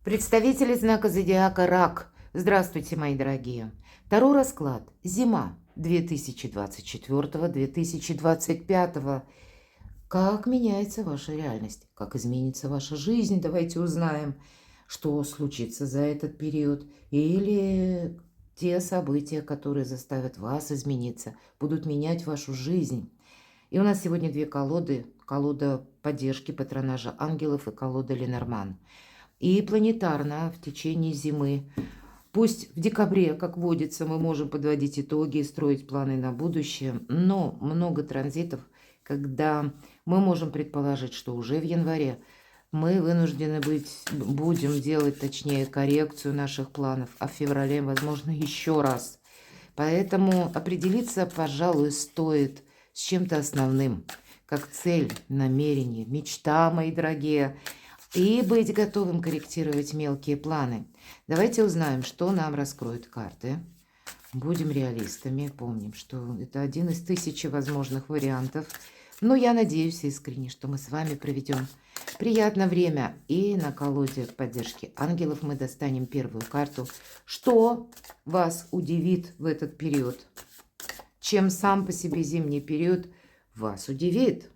Представители знака зодиака Рак. Здравствуйте, мои дорогие. Таро расклад. Зима 2024-2025. Как меняется ваша реальность? Как изменится ваша жизнь? Давайте узнаем, что случится за этот период. Или те события, которые заставят вас измениться, будут менять вашу жизнь. И у нас сегодня две колоды. Колода поддержки патронажа ангелов и колода Ленорман. И планетарно в течение зимы. Пусть в декабре, как водится, мы можем подводить итоги и строить планы на будущее, но много транзитов, когда мы можем предположить, что уже в январе мы вынуждены будем делать, точнее, коррекцию наших планов, а в феврале, возможно, еще раз. Поэтому определиться, пожалуй, стоит с чем-то основным, как цель, намерение, мечта, мои дорогие, и быть готовым корректировать мелкие планы. Давайте узнаем, что нам раскроют карты. Будем реалистами, помним, что это один из тысячи возможных вариантов. Но я надеюсь искренне, что мы с вами проведем приятное время. И на колоде поддержки ангелов мы достанем первую карту. Что вас удивит в этот период? Чем сам по себе зимний период вас удивит?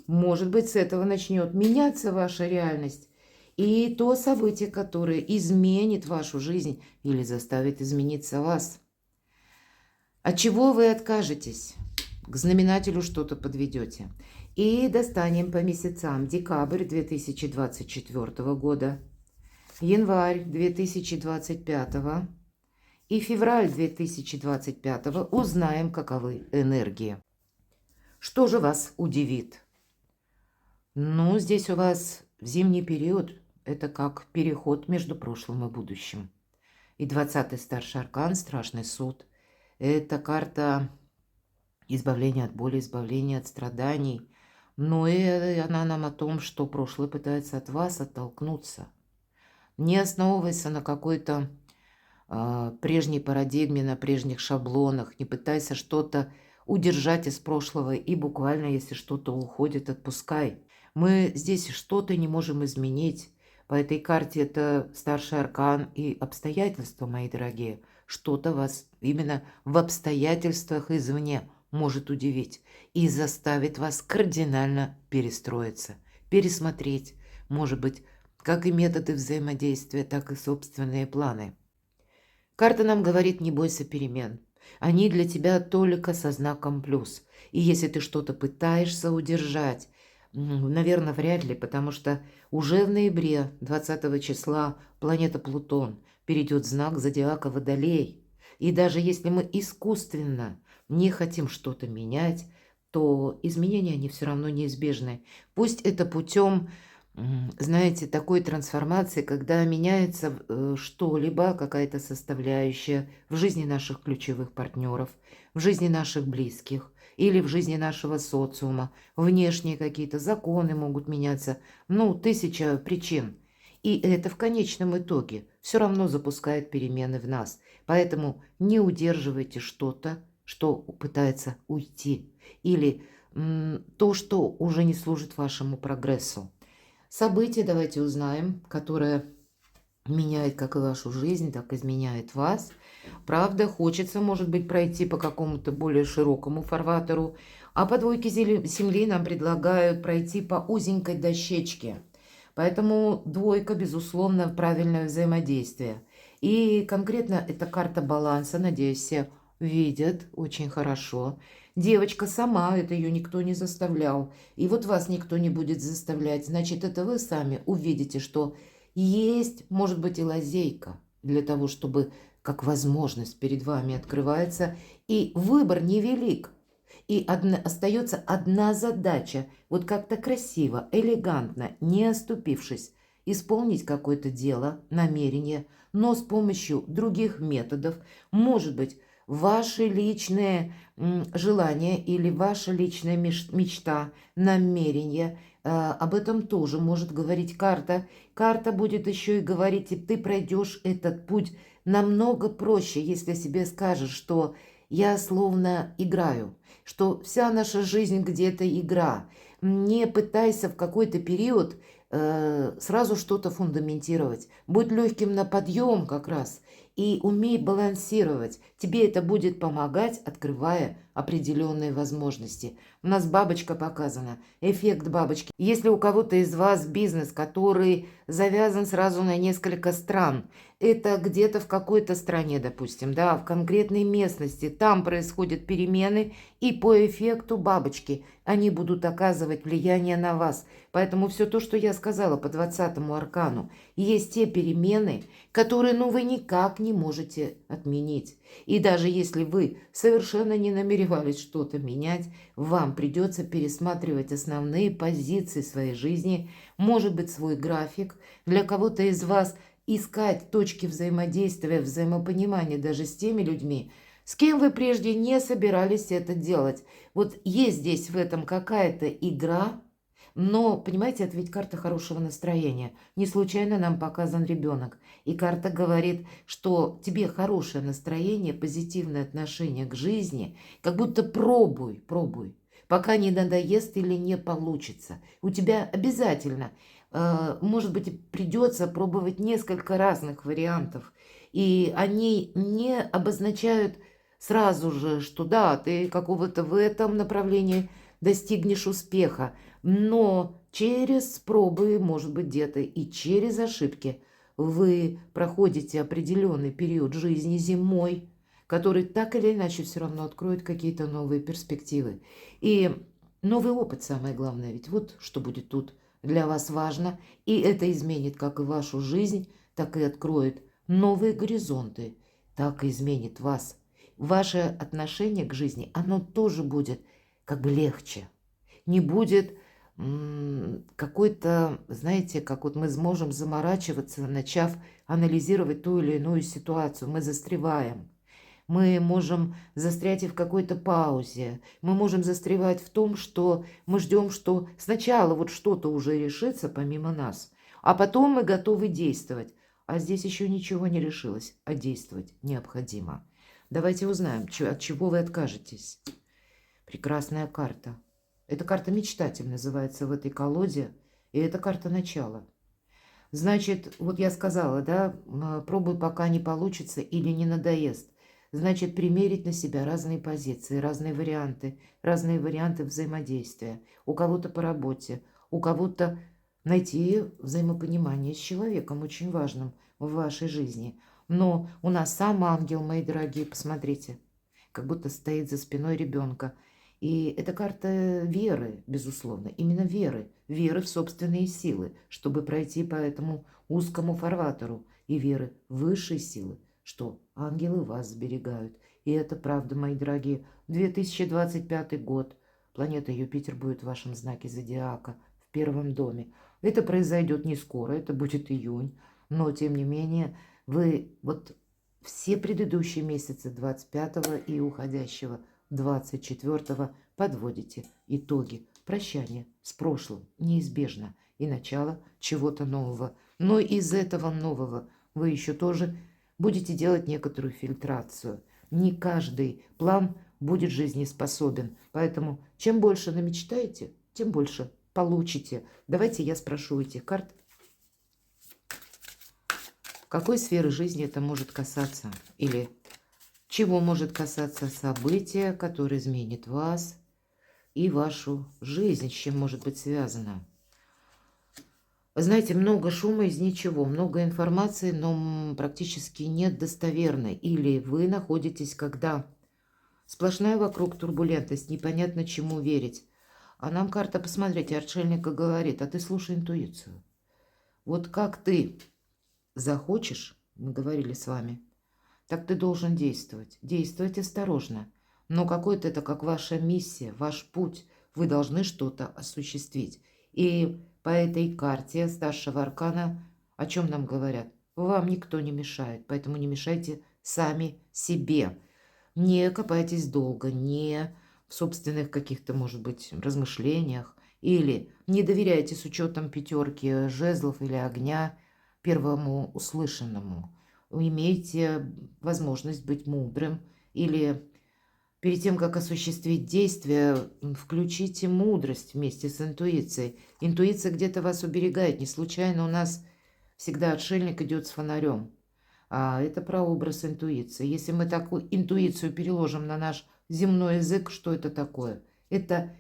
Может быть, с этого начнет меняться ваша реальность. И то событие, которое изменит вашу жизнь или заставит измениться вас. От чего вы откажетесь? К знаменателю что-то подведете. И достанем по месяцам. Декабрь 2024 года, январь 2025 и февраль 2025. Узнаем, каковы энергии. Что же вас удивит? Ну, здесь у вас в зимний период это как переход между прошлым и будущим. И 20-й старший аркан, страшный суд. Это карта избавления от боли, избавления от страданий. Но и она нам о том, что прошлое пытается от вас оттолкнуться. Не основываясь на какой-то прежней парадигме, на прежних шаблонах, не пытайся что-то удержать из прошлого и буквально, если что-то уходит, отпускай. Мы здесь что-то не можем изменить. По этой карте это старший аркан и обстоятельства, мои дорогие. Что-то вас именно в обстоятельствах извне может удивить и заставит вас кардинально перестроиться, пересмотреть, может быть, как и методы взаимодействия, так и собственные планы. Карта нам говорит: не бойся перемен. Они для тебя только со знаком плюс. И если ты что-то пытаешься удержать, наверное, вряд ли, потому что уже в ноябре 20 числа планета Плутон перейдет в знак зодиака Водолей. И даже если мы искусственно не хотим что-то менять, то изменения, они все равно неизбежны. Пусть это путем, знаете, такой трансформации, когда меняется что-либо, какая-то составляющая в жизни наших ключевых партнеров, в жизни наших близких или в жизни нашего социума. Внешние какие-то законы могут меняться. Ну, тысяча причин. И это в конечном итоге все равно запускает перемены в нас. Поэтому не удерживайте что-то, что пытается уйти. Или то, что уже не служит вашему прогрессу. Событие давайте узнаем, которое меняет как и вашу жизнь, так и изменяет вас. Правда, хочется, может быть, пройти по какому-то более широкому фарватеру, а по двойке земли нам предлагают пройти по узенькой дощечке. Поэтому двойка, безусловно, правильное взаимодействие. И конкретно это карта баланса, надеюсь, все видят очень хорошо. Девочка сама, это ее никто не заставлял. И вот вас никто не будет заставлять. Значит, это вы сами увидите, что есть, может быть, и лазейка для того, чтобы как возможность перед вами открывается. И выбор невелик. И остается одна задача. Вот как-то красиво, элегантно, не оступившись, исполнить какое-то дело, намерение, но с помощью других методов, может быть, ваши личные желания или ваша личная мечта, намерение, об этом тоже может говорить карта. Карта будет еще и говорить, и ты пройдешь этот путь намного проще, если себе скажешь, что я словно играю, что вся наша жизнь где-то игра. Не пытайся в какой-то период сразу что-то фундаментировать. Будь легким на подъем как раз и умей балансировать. Тебе это будет помогать, открывая определенные возможности. У нас бабочка показана, эффект бабочки. Если у кого-то из вас бизнес, который завязан сразу на несколько стран, это где-то в какой-то стране, допустим, да, в конкретной местности, там происходят перемены, и по эффекту бабочки они будут оказывать влияние на вас. Поэтому все то, что я сказала по 20-му аркану, есть те перемены, которые, вы никак не можете отменить. И даже если вы совершенно не намеревались что-то менять, вам придется пересматривать основные позиции своей жизни, может быть, свой график. Для кого-то из вас искать точки взаимодействия, взаимопонимания даже с теми людьми, с кем вы прежде не собирались это делать. Вот есть здесь в этом какая-то игра, но, понимаете, это ведь карта хорошего настроения. Не случайно нам показан ребенок. И карта говорит, что тебе хорошее настроение, позитивное отношение к жизни, как будто пробуй, пока не надоест или не получится. У тебя обязательно, может быть, придется пробовать несколько разных вариантов. И они не обозначают сразу же, что да, ты какого-то в этом направлении достигнешь успеха. Но через пробы, может быть, где-то и через ошибки вы проходите определенный период жизни зимой, который так или иначе все равно откроет какие-то новые перспективы. И новый опыт, самое главное, ведь вот что будет тут для вас важно. И это изменит как и вашу жизнь, так и откроет новые горизонты, так и изменит вас. Ваше отношение к жизни, оно тоже будет как бы легче. Не будет какой-то, знаете, как вот мы сможем заморачиваться, начав анализировать ту или иную ситуацию. Мы застреваем. Мы можем застрять и в какой-то паузе. Мы можем застревать в том, что мы ждем, что сначала вот что-то уже решится помимо нас, а потом мы готовы действовать. А здесь еще ничего не решилось, а действовать необходимо. Давайте узнаем, от чего вы откажетесь. Прекрасная карта. Эта карта «Мечтатель» называется в этой колоде, и это карта начала. Значит, вот я сказала, да, пробуй, пока не получится или не надоест. Значит, примерить на себя разные позиции, разные варианты взаимодействия. У кого-то по работе, у кого-то найти взаимопонимание с человеком, очень важным в вашей жизни. Но у нас сам ангел, мои дорогие, посмотрите, как будто стоит за спиной ребенка. И это карта веры, безусловно, именно веры в собственные силы, чтобы пройти по этому узкому фарватеру, и веры в высшие силы, что ангелы вас сберегают. И это правда, мои дорогие. 2025 год. Планета Юпитер будет в вашем знаке зодиака, в первом доме. Это произойдет не скоро, это будет июнь. Но, тем не менее, вы вот все предыдущие месяцы 25-го и уходящего 24-го подводите итоги. Прощание с прошлым неизбежно и начало чего-то нового. Но из этого нового вы еще тоже будете делать некоторую фильтрацию. Не каждый план будет жизнеспособен. Поэтому чем больше намечтаете, тем больше получите. Давайте я спрошу у этих карт, какой сферы жизни это может касаться? Или чего может касаться события, которое изменит вас и вашу жизнь, с чем может быть связано? Вы знаете, много шума из ничего, много информации, но практически нет достоверной. Или вы находитесь, когда сплошная вокруг турбулентность, непонятно чему верить. А нам карта, посмотрите, отшельника говорит, а ты слушай интуицию. Вот как ты захочешь, мы говорили с вами, так ты должен действовать. Действовать осторожно. Но какой-то это как ваша миссия, ваш путь. Вы должны что-то осуществить. И по этой карте старшего аркана о чем нам говорят? Вам никто не мешает, поэтому не мешайте сами себе. Не копайтесь долго, не в собственных каких-то, может быть, размышлениях. Или не доверяйте с учетом пятерки жезлов или огня первому услышанному. Вы имеете возможность быть мудрым или Перед тем, как осуществить действие, включите мудрость вместе с интуицией. Интуиция где-то вас уберегает. Не случайно у нас всегда отшельник идет с фонарем. А это прообраз интуиции. Если мы такую интуицию переложим на наш земной язык, что это такое? Это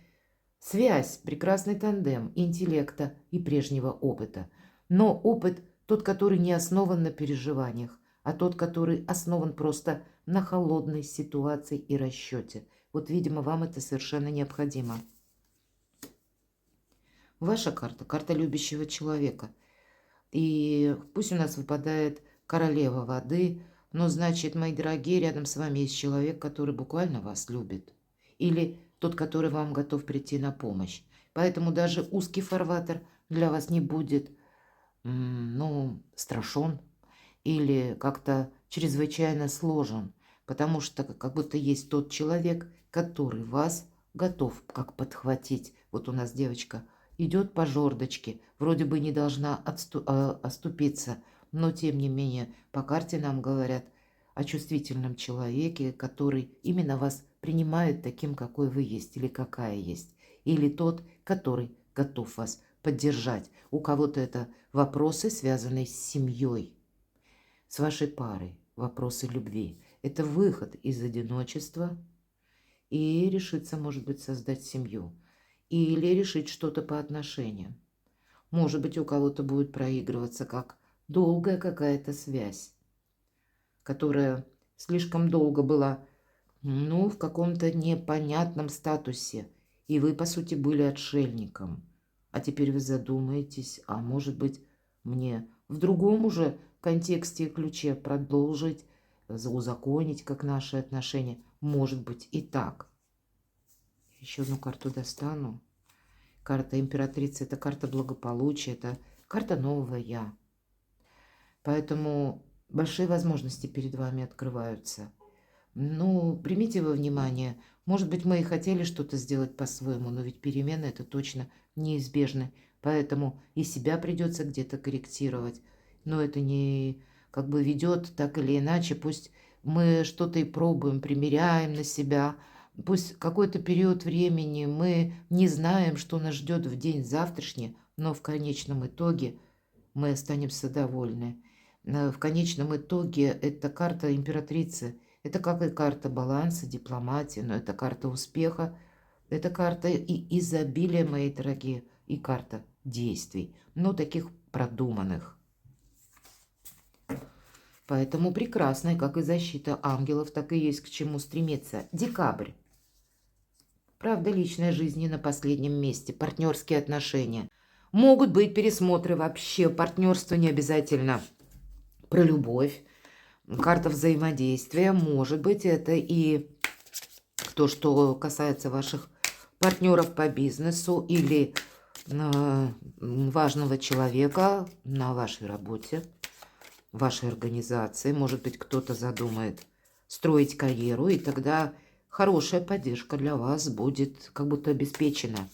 связь, прекрасный тандем интеллекта и прежнего опыта. Но опыт тот, который не основан на переживаниях, а тот, который основан просто на холодной ситуации и расчете. Вот, видимо, вам это совершенно необходимо. Ваша карта – карта любящего человека. И пусть у нас выпадает королева воды, но значит, мои дорогие, рядом с вами есть человек, который буквально вас любит. Или тот, который вам готов прийти на помощь. Поэтому даже узкий фарватер для вас не будет, страшен или как-то чрезвычайно сложен, потому что как будто есть тот человек, который вас готов как подхватить. Вот у нас девочка идет по жердочке, вроде бы не должна оступиться, но тем не менее по карте нам говорят о чувствительном человеке, который именно вас принимает таким, какой вы есть или какая есть. Или тот, который готов вас поддержать. У кого-то это вопросы, связанные с семьей, с вашей парой, вопросы любви. Это выход из одиночества и решиться, может быть, создать семью. Или решить что-то по отношениям. Может быть, у кого-то будет проигрываться как долгая какая-то связь, которая слишком долго была, в каком-то непонятном статусе. И вы, по сути, были отшельником. А теперь вы задумаетесь, а может быть, мне в другом уже контексте и ключе продолжить, узаконить, как наши отношения. Может быть и так. Еще одну карту достану. Карта императрицы – это карта благополучия, это карта нового «Я». Поэтому большие возможности перед вами открываются. Примите во внимание, может быть, мы и хотели что-то сделать по-своему, но ведь перемены – это точно неизбежны. Поэтому и себя придется где-то корректировать. Но это не ведет так или иначе. Пусть мы что-то и пробуем, примеряем на себя. Пусть какой-то период времени мы не знаем, что нас ждет в день завтрашний, но в конечном итоге мы останемся довольны. В конечном итоге это карта императрицы. Это как и карта баланса, дипломатии, но это карта успеха. Это карта и изобилия, мои дорогие, и карта действий, но таких продуманных. Поэтому прекрасная, как и защита ангелов, так и есть к чему стремиться. Декабрь. Правда, личная жизнь не на последнем месте. Партнерские отношения. Могут быть пересмотры вообще. Партнерство не обязательно про любовь. Карта взаимодействия. Может быть, это и то, что касается ваших партнеров по бизнесу или важного человека на вашей работе, вашей организации. Может быть, кто-то задумает строить карьеру, и тогда хорошая поддержка для вас будет как будто обеспечена.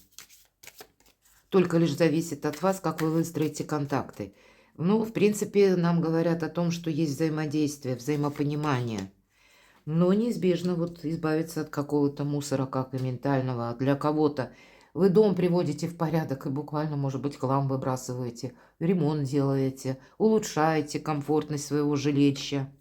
Только лишь зависит от вас, как вы выстроите контакты. В принципе, нам говорят о том, что есть взаимодействие, взаимопонимание. Но неизбежно избавиться от какого-то мусора, как и ментального. А для кого-то вы дом приводите в порядок и буквально, может быть, хлам выбрасываете, ремонт делаете, улучшаете комфортность своего жилища.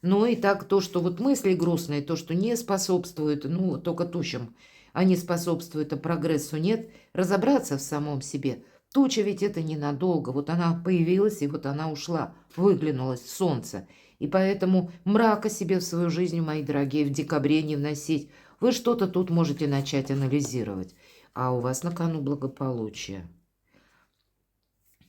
И так то, что мысли грустные, то, что не способствует, только тучам, они способствуют, а прогрессу нет, разобраться в самом себе. Туча ведь это ненадолго. Она появилась, и она ушла, выглянулось солнце. И поэтому мрака себе в свою жизнь, мои дорогие, в декабре не вносить. Вы что-то тут можете начать анализировать. А у вас на кону благополучие.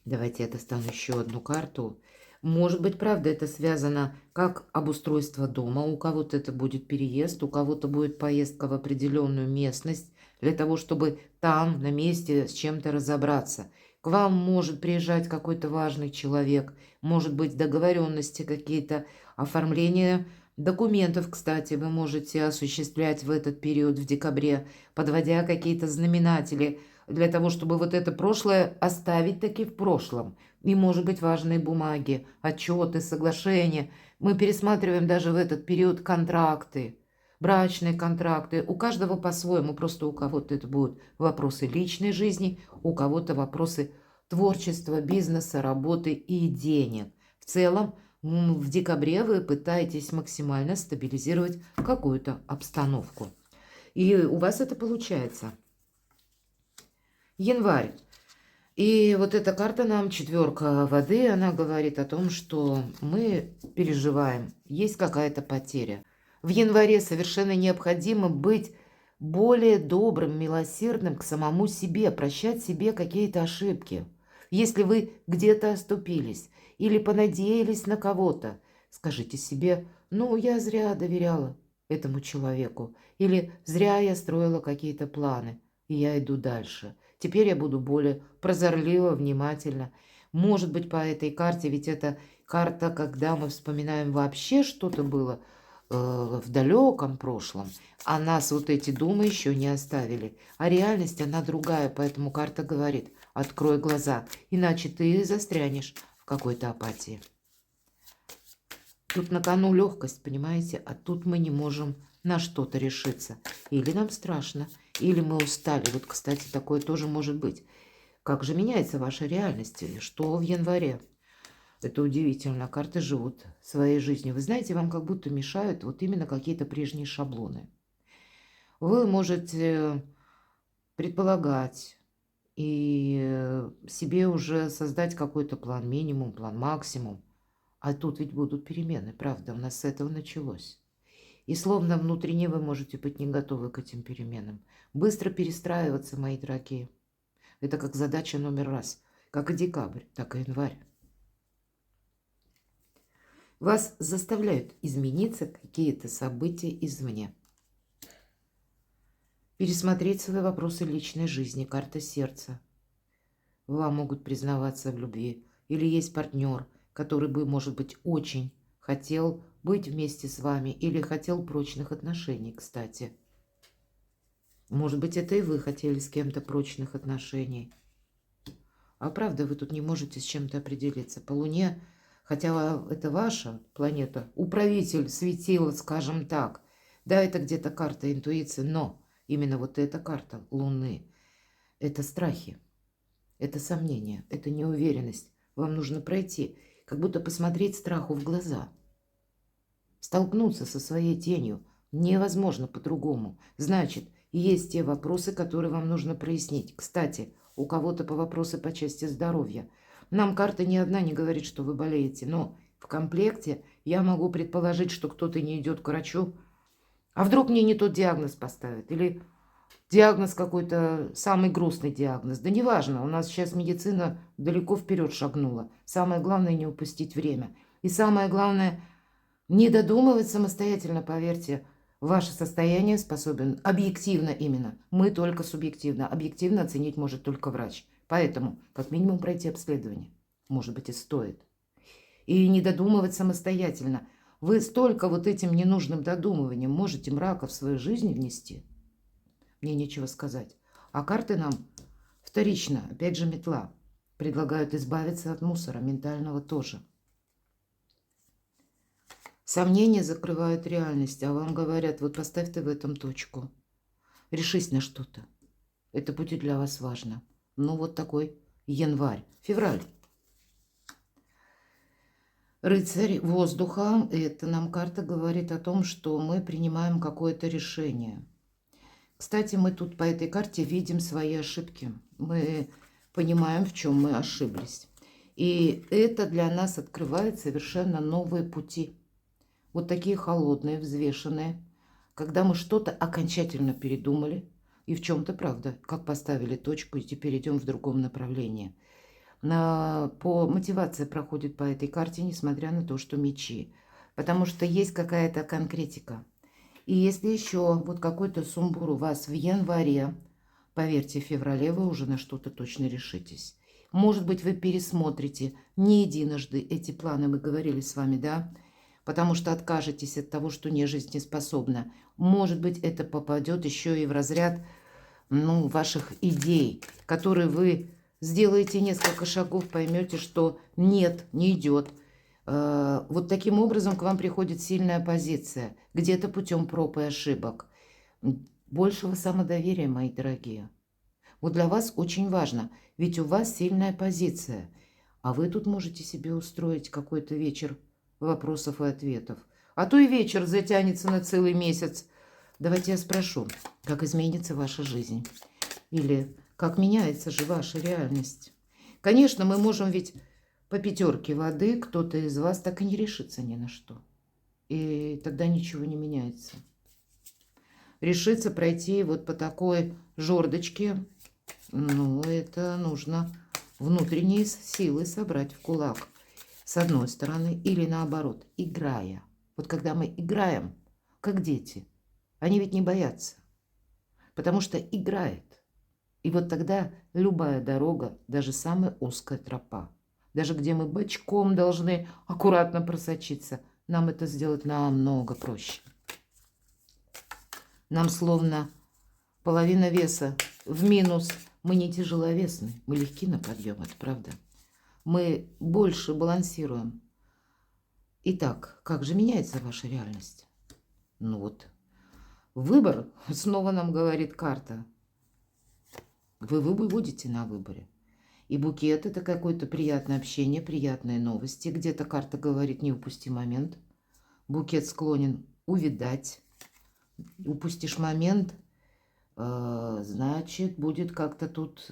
Давайте я достану еще одну карту. Может быть, правда, это связано как обустройство дома. У кого-то это будет переезд, у кого-то будет поездка в определенную местность для того, чтобы там, на месте, с чем-то разобраться. К вам может приезжать какой-то важный человек, может быть, договоренности какие-то, оформление документов, кстати, вы можете осуществлять в этот период, в декабре, подводя какие-то знаменатели для того, чтобы это прошлое оставить таки в прошлом. И, может быть, важные бумаги, отчеты, соглашения. Мы пересматриваем даже в этот период контракты. брачные контракты. У каждого по-своему. Просто у кого-то это будут вопросы личной жизни, у кого-то вопросы творчества, бизнеса, работы и денег. В целом, в декабре вы пытаетесь максимально стабилизировать какую-то обстановку. И у вас это получается. Январь. И вот эта карта нам, четверка воды, она говорит о том, что мы переживаем, есть какая-то потеря. В январе совершенно необходимо быть более добрым, милосердным к самому себе, прощать себе какие-то ошибки. Если вы где-то оступились или понадеялись на кого-то, скажите себе: ну, я зря доверяла этому человеку, или зря я строила какие-то планы, и я иду дальше. Теперь я буду более прозорливо, внимательно. Может быть, по этой карте, ведь это карта, когда мы вспоминаем вообще что-то было в далеком прошлом, а нас вот эти думы еще не оставили. А реальность, она другая, поэтому карта говорит: открой глаза, иначе ты застрянешь в какой-то апатии. Тут на кону легкость, понимаете, а тут мы не можем на что-то решиться. Или нам страшно, или мы устали. Вот, кстати, такое тоже может быть. Как же меняется ваша реальность? Что в январе? Это удивительно. Карты живут своей жизнью. Вы знаете, вам как будто мешают вот именно какие-то прежние шаблоны. Вы можете предполагать и себе уже создать какой-то план минимум, план максимум. А тут ведь будут перемены, правда, у нас с этого началось. И словно внутренне вы можете быть не готовы к этим переменам. Быстро перестраиваться, мои дорогие. Это как задача номер раз. Как и декабрь, так и январь. Вас заставляют измениться какие-то события извне. Пересмотреть свои вопросы личной жизни, карта сердца. Вам могут признаваться в любви. Или есть партнер, который бы, может быть, очень хотел быть вместе с вами или хотел прочных отношений, кстати. Может быть, это и вы хотели с кем-то прочных отношений. А правда, вы тут не можете с чем-то определиться. По Луне, хотя это ваша планета, управитель светила, скажем так. Да, это где-то карта интуиции, но именно вот эта карта Луны – это страхи, это сомнения, это неуверенность. Вам нужно пройти, как будто посмотреть страху в глаза. Столкнуться со своей тенью невозможно по-другому. Значит, есть те вопросы, которые вам нужно прояснить. Кстати, у кого-то по вопросу по части здоровья. Нам карта ни одна не говорит, что вы болеете, но в комплекте я могу предположить, что кто-то не идет к врачу. А вдруг мне не тот диагноз поставят? Или диагноз какой-то, самый грустный диагноз? Да неважно, у нас сейчас медицина далеко вперед шагнула. Самое главное не упустить время. И самое главное не додумывать самостоятельно, поверьте. Ваше состояние способен объективно именно. Мы только субъективно. Объективно оценить может только врач. Поэтому как минимум пройти обследование. Может быть, и стоит. И не додумывать самостоятельно. Вы столько вот этим ненужным додумыванием можете мрака в свою жизнь внести. Мне нечего сказать. А карты нам вторично, опять же метла, предлагают избавиться от мусора, ментального тоже. Сомнения закрывают реальность, а вам говорят: вот поставь ты в этом точку. Решись на что-то. Это будет для вас важно. Ну вот такой январь. Февраль. Рыцарь воздуха. Это нам карта говорит о том, что мы принимаем какое-то решение. Кстати, мы тут по этой карте видим свои ошибки. Мы понимаем, в чем мы ошиблись. И это для нас открывает совершенно новые пути. Вот такие холодные, взвешенные. Когда мы что-то окончательно передумали. И в чем-то правда, как поставили точку, и теперь идем в другом направлении. По мотивации проходит по этой карте, несмотря на то, что мечи. Потому что есть какая-то конкретика. И если еще вот какой-то сумбур у вас в январе, поверьте, в феврале вы уже на что-то точно решитесь. Может быть, вы пересмотрите не единожды эти планы, мы говорили с вами, да? Потому что откажетесь от того, что не жизнеспособно. Может быть, это попадет еще и в разряд ваших идей, которые вы сделаете несколько шагов, поймете, что нет, не идет. Вот таким образом к вам приходит сильная позиция, где-то путем проб и ошибок. Большего самодоверия, мои дорогие. Вот для вас очень важно, ведь у вас сильная позиция, а вы тут можете себе устроить какой-то вечер вопросов и ответов. А то и вечер затянется на целый месяц. Давайте я спрошу, как изменится ваша жизнь? Или как меняется же ваша реальность? Конечно, мы можем ведь по пятерке воды, кто-то из вас так и не решится ни на что. И тогда ничего не меняется. Решиться пройти вот по такой жердочке, ну, это нужно внутренние силы собрать в кулак. С одной стороны, или наоборот, играя. Вот когда мы играем, как дети, они ведь не боятся, потому что играет. И вот тогда любая дорога, даже самая узкая тропа, даже где мы бочком должны аккуратно просочиться, нам это сделать намного проще. Нам словно половина веса в минус. Мы не тяжеловесны, мы легки на подъем, это правда. Мы больше балансируем. Итак, как же меняется ваша реальность? Ну вот, выбор, снова нам говорит карта. Вы будете на выборе. И букет – это какое-то приятное общение, приятные новости. Где-то карта говорит, не упусти момент. Букет склонен увидать. Упустишь момент, значит, будет как-то тут,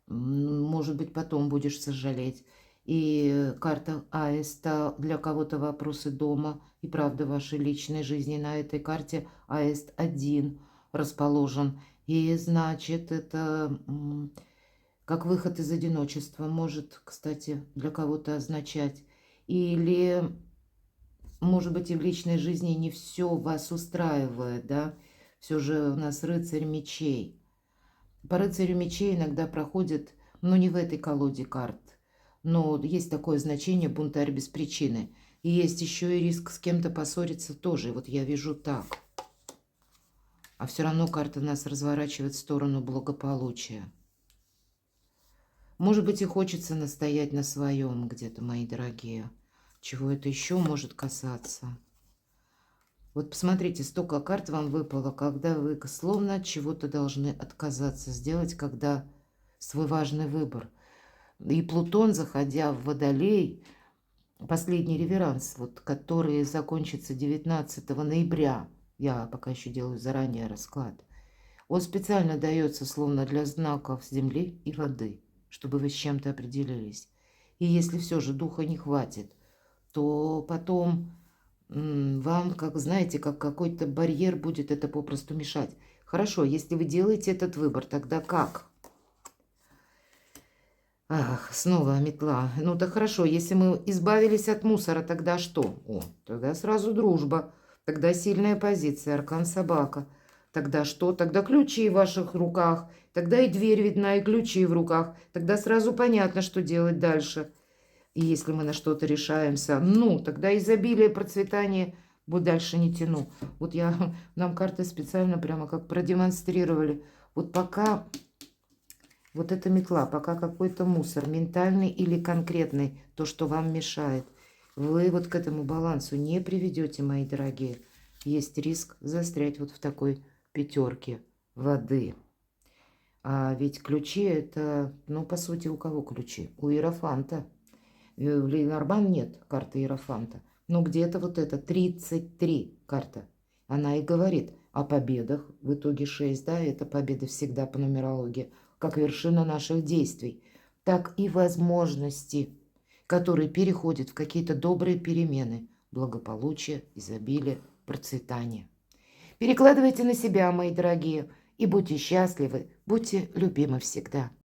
может быть, потом будешь сожалеть. И карта Аиста для кого-то вопросы дома. И правда, вашей личной жизни на этой карте Аист 1 расположен. И значит, это как выход из одиночества может, кстати, для кого-то означать. Или, может быть, и в личной жизни не все вас устраивает, да? Все же у нас рыцарь мечей. По рыцарю мечей иногда проходит, но не в этой колоде карт. Но есть такое значение бунтарь без причины. И есть еще и риск с кем-то поссориться тоже. Вот я вижу так. А все равно карта нас разворачивает в сторону благополучия. Может быть, и хочется настоять на своем где-то, мои дорогие. Чего это еще может касаться? Вот посмотрите, столько карт вам выпало, когда вы словно от чего-то должны отказаться, сделать, когда свой важный выбор. И Плутон, заходя в Водолей, последний реверанс, вот, который закончится 19 ноября, я пока еще делаю заранее расклад, он специально дается словно для знаков земли и воды, чтобы вы с чем-то определились. И если все же духа не хватит, то потом вам, как знаете, как какой-то барьер будет это попросту мешать. Хорошо, если вы делаете этот выбор, тогда как? Ах, снова метла. Ну да хорошо, если мы избавились от мусора, тогда что? О, тогда сразу дружба. Тогда сильная позиция, аркан собака. Тогда что? Тогда ключи в ваших руках. Тогда и дверь видна, и ключи в руках. Тогда сразу понятно, что делать дальше. И если мы на что-то решаемся, ну, тогда изобилие, процветание, вот дальше не тяну. Вот нам карты специально прямо как продемонстрировали. Вот пока вот эта метла, пока какой-то мусор, ментальный или конкретный, то, что вам мешает, вы вот к этому балансу не приведете, мои дорогие. Есть риск застрять вот в такой пятерке воды. А ведь ключи это, ну, по сути, у кого ключи? У Иерофанта. В Ленорман нет карты Иерофанта. Но где-то вот это 33 карта. Она и говорит о победах. В итоге 6, да, это победа всегда по нумерологии. Как вершина наших действий. Так и возможности, которые переходят в какие-то добрые перемены. Благополучие, изобилие, процветание. Перекладывайте на себя, мои дорогие. И будьте счастливы, будьте любимы всегда.